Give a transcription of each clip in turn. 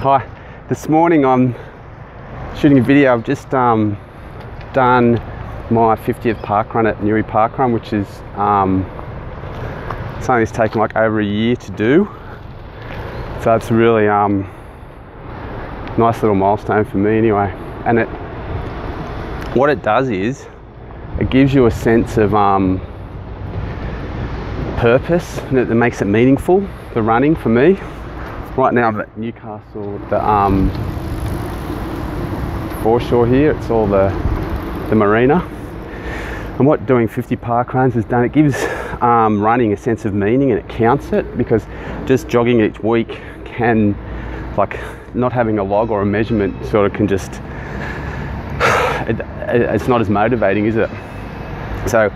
Hi, this morning I'm shooting a video. I've just done my 50th parkrun at Newy Parkrun, which is something that's taken like over a year to do. So it's a really nice little milestone for me anyway. And what it does is it gives you a sense of purpose, and it makes it meaningful, the running for me. Right now I'm at Newcastle, the foreshore here. It's all the marina. And what doing 50 parkruns has done, it gives running a sense of meaning, and it counts it, because just jogging each week can, like, not having a log or a measurement sort of can just, it's not as motivating, is it? So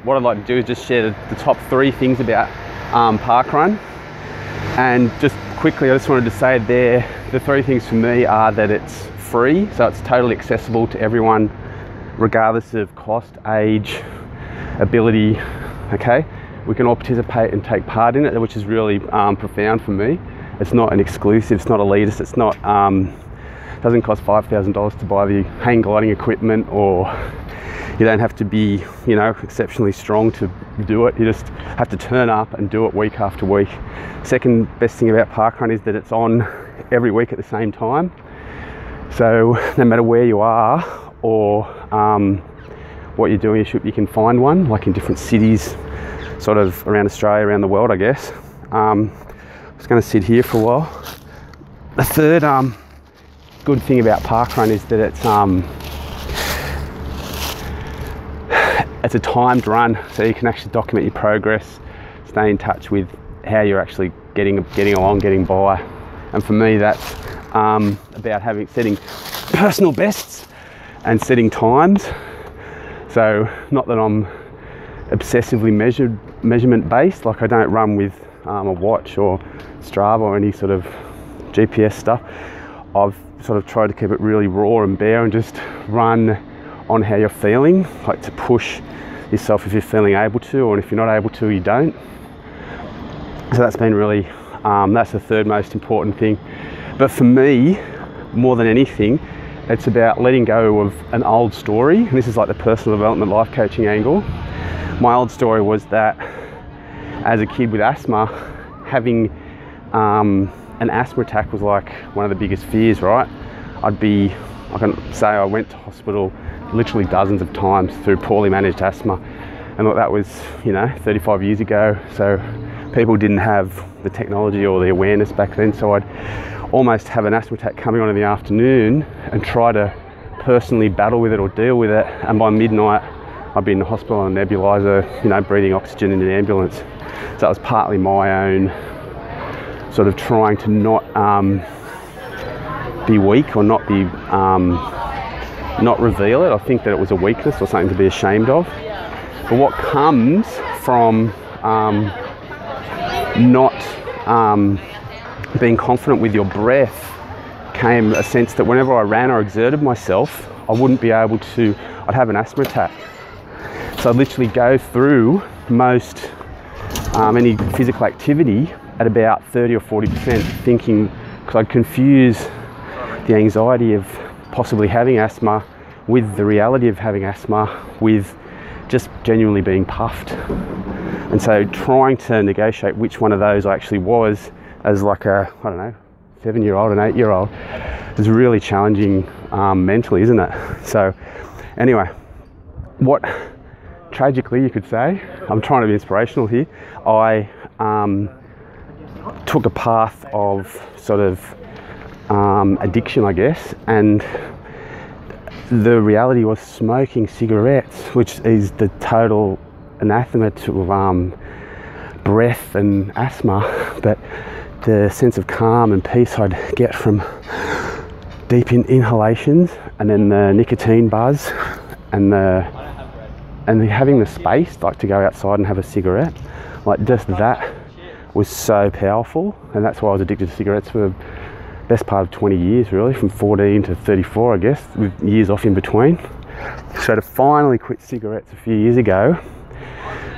what I'd like to do is just share the top 3 things about parkrun. And just quickly, I just wanted to say the 3 things for me are that it's free, so it's totally accessible to everyone, regardless of cost, age, ability. Okay, we can all participate and take part in it, which is really profound for me. It's not an exclusive, it's not elitist, it's not doesn't cost $5,000 to buy the hang gliding equipment, or you don't have to be, you know, exceptionally strong to do it. You just have to turn up and do it week after week. Second best thing about parkrun is that it's on every week at the same time. So no matter where you are or what you're doing, you can find one, like in different cities, sort of around Australia, around the world, I guess. I'm just going to sit here for a while. The third good thing about parkrun is that it's a timed run, so you can actually document your progress, stay in touch with how you're actually getting along, getting by. And for me, that's about setting personal bests and setting times. So not that I'm obsessively measurement based, like I don't run with a watch or Strava or any sort of GPS stuff. I've sort of tried to keep it really raw and bare and just run on how you're feeling, like to push yourself if you're feeling able to, or if you're not able to, you don't. So that's been really, that's the third most important thing. But for me, more than anything, it's about letting go of an old story. And this is like the personal development life coaching angle. My old story was that as a kid with asthma, having an asthma attack was like one of the biggest fears, right? I can say I went to hospital literally dozens of times through poorly managed asthma, and that was, 35 years ago. So people didn't have the technology or the awareness back then, so I'd almost have an asthma attack coming on in the afternoon and try to personally battle with it or deal with it, and by midnight I'd be in the hospital on a nebulizer, breathing oxygen in an ambulance. So that was partly my own sort of trying to not be weak, or not be not reveal it. I think that it was a weakness or something to be ashamed of. But what comes from not being confident with your breath came a sense that whenever I ran or exerted myself, I wouldn't be able to, I'd have an asthma attack. So I'd literally go through most any physical activity at about 30 or 40% thinking, because I'd confuse the anxiety of possibly having asthma with the reality of having asthma, with just genuinely being puffed. And so trying to negotiate which one of those I actually was as like a, 7-year-old and 8-year-old is really challenging mentally, isn't it? So anyway, what tragically you could say, I'm trying to be inspirational here, I took a path of sort of addiction, I guess, and the reality was smoking cigarettes, which is the total anathema to breath and asthma. But the sense of calm and peace I'd get from deep inhalations, and then the nicotine buzz, and having the space, like to go outside and have a cigarette, like just that was so powerful. And that's why I was addicted to cigarettes for the best part of 20 years, really, from 14 to 34, I guess, with years off in between. So to finally quit cigarettes a few years ago,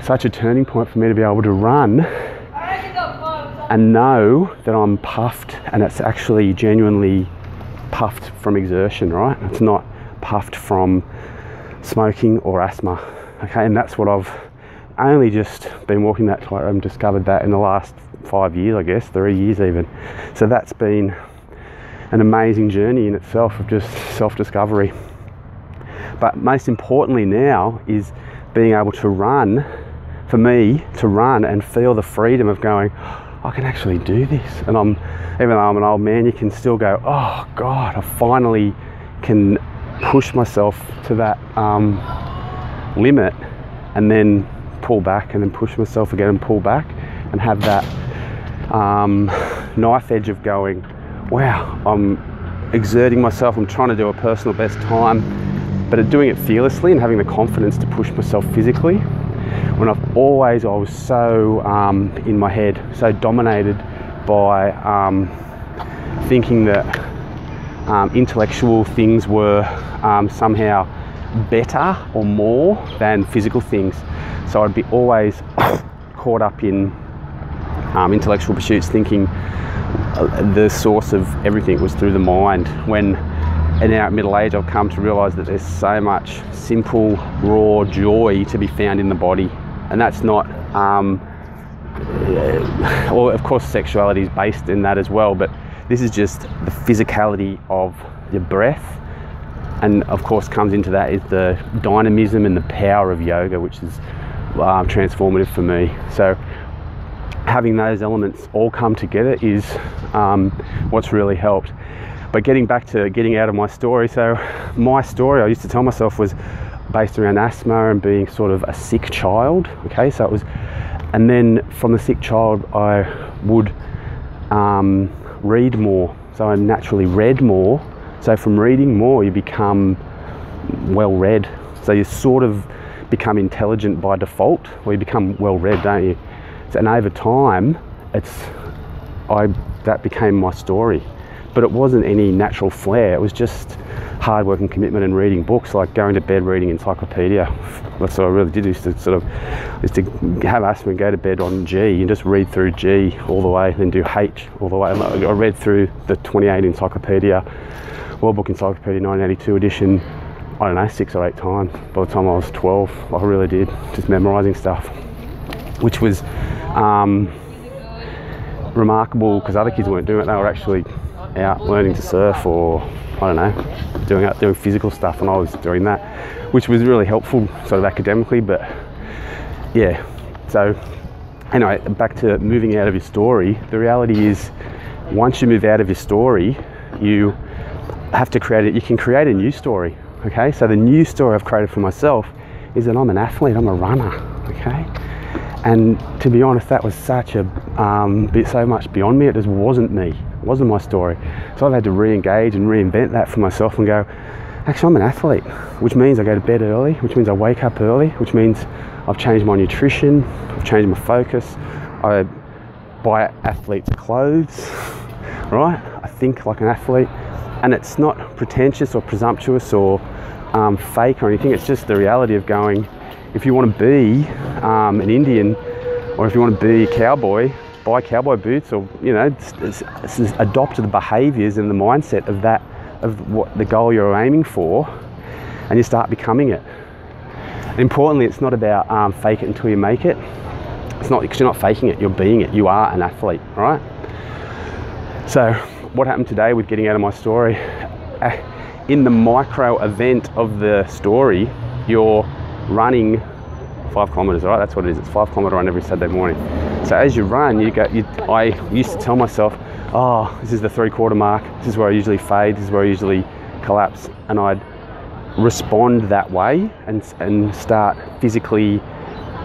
such a turning point for me to be able to run and know that I'm puffed, and it's actually genuinely puffed from exertion, right? It's not puffed from smoking or asthma, okay? And that's what I've only just been walking that tightrope and discovered that in the last 5 years, I guess, 3 years even. So that's been an amazing journey in itself of just self-discovery. But most importantly now is being able to run, for me, to run and feel the freedom of going, I can actually do this. And even though I'm an old man, you can still go, oh God, I finally can push myself to that limit, and then pull back, and then push myself again and pull back, and have that knife edge of going, wow, I'm exerting myself, I'm trying to do a personal best time, but doing it fearlessly and having the confidence to push myself physically. When I was so in my head, so dominated by thinking that intellectual things were somehow better or more than physical things. So I'd be always caught up in intellectual pursuits, thinking the source of everything was through the mind, when now at middle age I've come to realise that there's so much simple, raw joy to be found in the body. And that's not, well, of course sexuality is based in that as well, but this is just the physicality of your breath. And of course comes into that is the dynamism and the power of yoga, which is transformative for me. So having those elements all come together is what's really helped. But getting back to getting out of my story, so my story, I used to tell myself, was based around asthma and being sort of a sick child, okay? So it was, and then from the sick child I would read more, so I naturally read more. So from reading more you become well read, so you sort of become intelligent by default, or you become well read, don't you? So, and over time that became my story. But it wasn't any natural flair, it was just hard work and commitment and reading books, like going to bed reading encyclopedia. That's what I really did, used to have asthma and go to bed on G and just read through G all the way, then do H all the way. I read through the 28 encyclopedia, World Book Encyclopedia 1982 edition, I don't know, 6 or 8 times by the time I was 12. I really did, just memorising stuff, which was remarkable because other kids weren't doing it. They were actually out learning to surf, or I don't know, doing physical stuff, and I was doing that, which was really helpful sort of academically. But yeah, so anyway, back to moving out of your story. The reality is, once you move out of your story, you have to create it. You can create a new story, okay? So the new story I've created for myself is that I'm an athlete, I'm a runner, okay? And to be honest, that was such a bit so much beyond me. It just wasn't me. It wasn't my story. So I've had to re-engage and reinvent that for myself and go, actually I'm an athlete, which means I go to bed early, which means I wake up early, which means I've changed my nutrition, I've changed my focus, I buy athlete's clothes, right? I think like an athlete, and it's not pretentious or presumptuous or fake or anything. It's just the reality of going, if you want to be an Indian, or if you want to be a cowboy, buy cowboy boots, or it's adopt the behaviours and the mindset of that, of what the goal you're aiming for, and you start becoming it. And importantly, it's not about fake it until you make it. It's not, because you're not faking it, you're being it. You are an athlete, right? So what happened today with getting out of my story, in the micro event of the story, you're running 5 kilometers, right? That's what it is. It's 5 kilometer run every Saturday morning. So as you run, I used to tell myself, oh, this is the 3/4 mark. This is where I usually fade. This is where I usually collapse. And I'd respond that way and start physically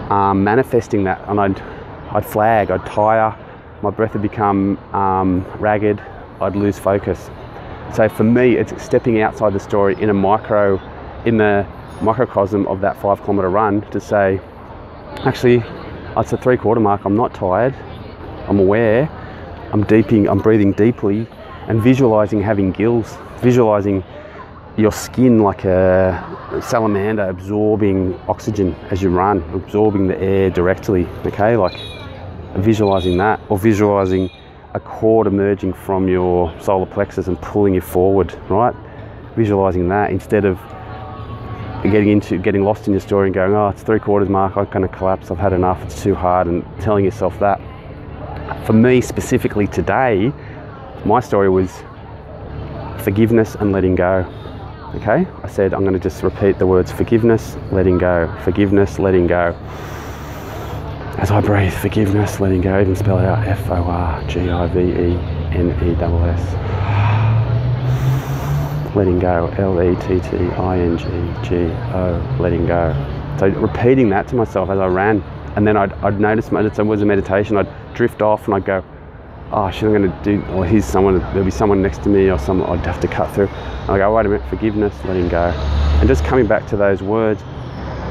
manifesting that. And I'd flag, I'd tire, my breath would become ragged, I'd lose focus. So for me, it's stepping outside the story in the microcosm of that 5 kilometer run to say, actually, it's the 3/4 mark, I'm not tired, I'm aware, I'm breathing deeply, and visualizing having gills, visualizing your skin like a salamander absorbing oxygen as you run, absorbing the air directly, okay, like visualizing that, or visualizing a cord emerging from your solar plexus and pulling you forward, right? Visualizing that instead of getting lost in your story and going, oh, it's 3/4 mark, I'm going to collapse, I've had enough, it's too hard, and telling yourself that. For me specifically today, my story was forgiveness and letting go. Okay, I said I'm going to just repeat the words forgiveness, letting go, forgiveness, letting go. As I breathe, forgiveness, letting go, even spell it out, Forgiveness. Letting go, Letttingo, letting go. So repeating that to myself as I ran, and then I'd notice it was a meditation, I'd drift off and I'd go, oh shit, I'm going to do, or there'll be someone next to me or someone I'd have to cut through. And I go, wait a minute, forgiveness, letting go. And just coming back to those words,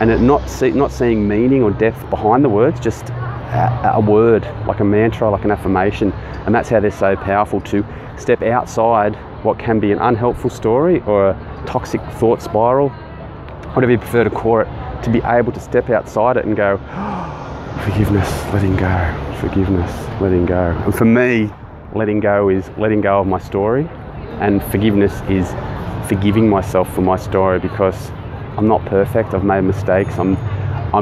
and not seeing meaning or depth behind the words, just a word, like a mantra, like an affirmation. And that's how they're so powerful, to step outside what can be an unhelpful story or a toxic thought spiral, whatever you prefer to call it, to be able to step outside it and go, forgiveness, letting go, forgiveness, letting go. And for me, letting go is letting go of my story, and forgiveness is forgiving myself for my story, because I'm not perfect, I've made mistakes, I'm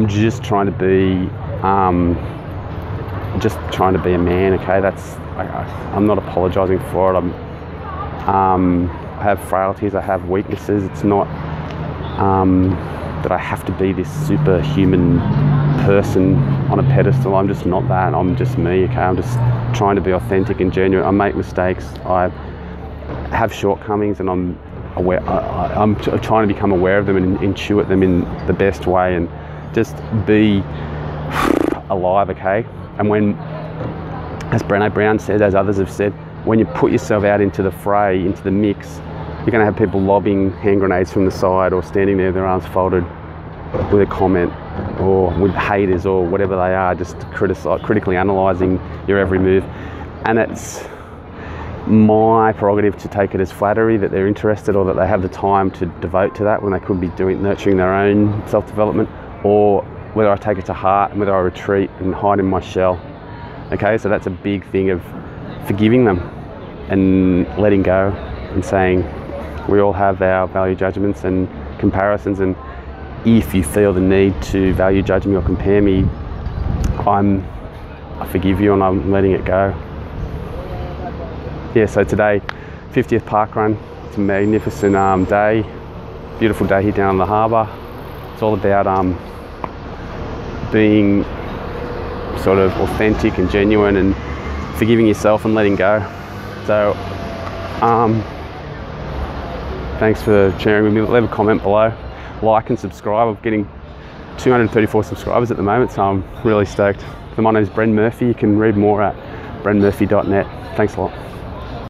just trying to be a man, okay? I'm not apologizing for it. I have frailties, I have weaknesses. It's not that I have to be this superhuman person on a pedestal. I'm just not that. I'm just me, okay? I'm just trying to be authentic and genuine. I make mistakes, I have shortcomings, and I'm aware. I'm trying to become aware of them and intuit them in the best way, and just be alive, okay? And when, as Brené Brown said, as others have said, when you put yourself out into the fray, into the mix, you're going to have people lobbing hand grenades from the side, or standing there with their arms folded with a comment, or with haters or whatever they are, just critically analysing your every move. And it's my prerogative to take it as flattery that they're interested, or that they have the time to devote to that when they could be nurturing their own self-development, or whether I take it to heart and whether I retreat and hide in my shell. Okay, so that's a big thing of forgiving them and letting go, and saying we all have our value judgments and comparisons, and if you feel the need to value judge me or compare me, I forgive you and I'm letting it go. Yeah, so today, 50th parkrun. It's a magnificent day, beautiful day here down on the harbour. It's all about being sort of authentic and genuine, and forgiving yourself and letting go. So thanks for sharing with me. Leave a comment below, like and subscribe. I'm getting 234 subscribers at the moment, so I'm really stoked. So my name is Bren Murphy. You can read more at brenmurphy.net. Thanks a lot.